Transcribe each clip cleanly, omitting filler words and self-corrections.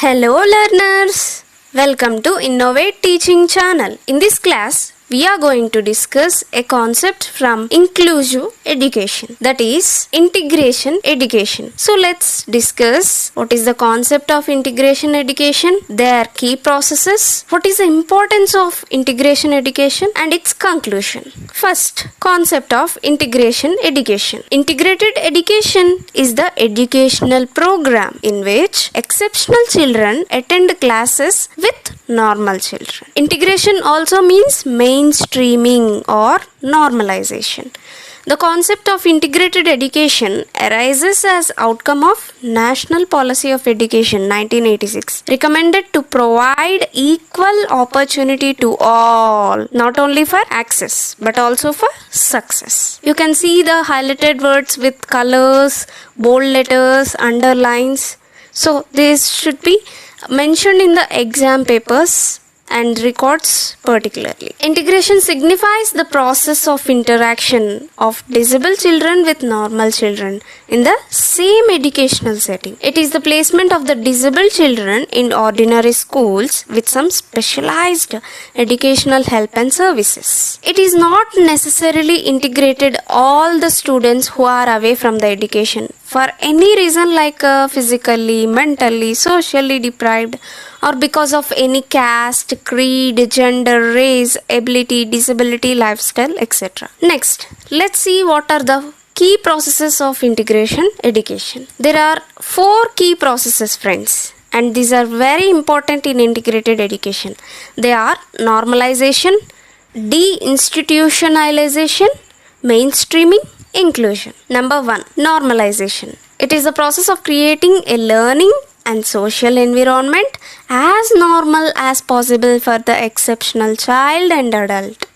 Hello learners, welcome to Innovate Teaching Channel. In this class, we are going to discuss a concept from inclusive education, that is integration education. So let's discuss what is the concept of integration education, their key processes, what is the importance of integration education and its conclusion. First, concept of integration education. Integrated education is the educational program in which exceptional children attend classes with normal children. Integration also means mainstreaming or normalization. The concept of integrated education arises as outcome of National Policy of Education 1986, recommended to provide equal opportunity to all, not only for access but also for success. You can see the highlighted words with colors, bold letters, underlines. So this should be mentioned in the exam papers and records particularly. Integration signifies the process of interaction of disabled children with normal children in the same educational setting. It is the placement of the disabled children in ordinary schools with some specialized educational help and services. It is not necessarily integrated all the students who are away from the education for any reason like physically, mentally, socially deprived, or because of any caste, creed, gender, race, ability, disability, lifestyle, etc. Next, let's see what are the key processes of integration education. There are 4 key processes, friends, and these are very important in integrated education. They are normalization, deinstitutionalization, mainstreaming, inclusion. Number 1, normalization. It is the process of creating a learning and social environment as normal as possible for the exceptional child and adult.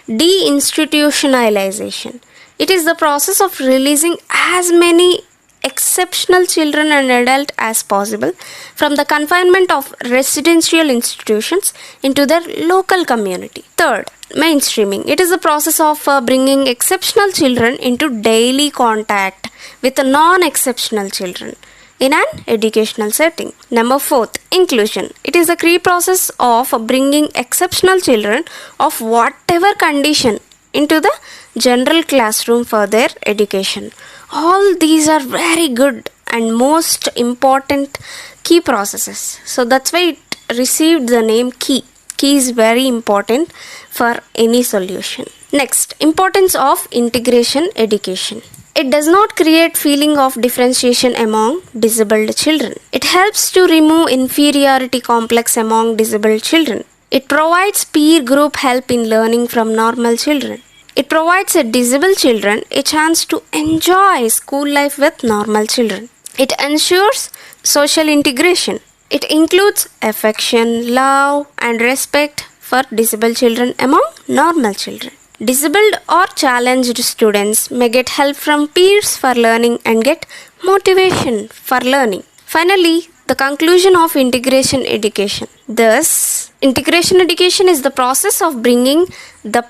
Deinstitutionalization. It is the process of releasing as many exceptional children and adults as possible from the confinement of residential institutions into their local community. Third, mainstreaming. It is the process of bringing exceptional children into daily contact with non-exceptional children in an educational setting. Number 4th, inclusion. It is the key process of bringing exceptional children of whatever condition into the general classroom for their education. All these are very good and most important key processes. So that's why it received the name key. Key is very important for any solution. Next, importance of integration education. It does not create feeling of differentiation among disabled children. It helps to remove inferiority complex among disabled children. It provides peer group help in learning from normal children. It provides a disabled children a chance to enjoy school life with normal children. It ensures social integration. It includes affection, love, and respect for disabled children among normal children. Disabled or challenged students may get help from peers for learning and get motivation for learning. Finally, the conclusion of integration education. Thus, integration education is the process of bringing the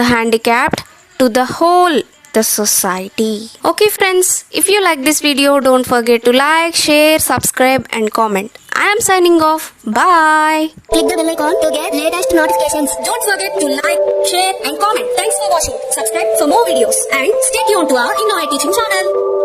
handicapped to the whole, the society. Okay friends, if you like this video, don't forget to like, share, subscribe and comment. I am signing off. Bye. Click the bell icon to get latest notifications. Don't forget to like, share and comment. Thanks for watching. Subscribe for more videos and stay tuned to our Innovate Teaching Channel.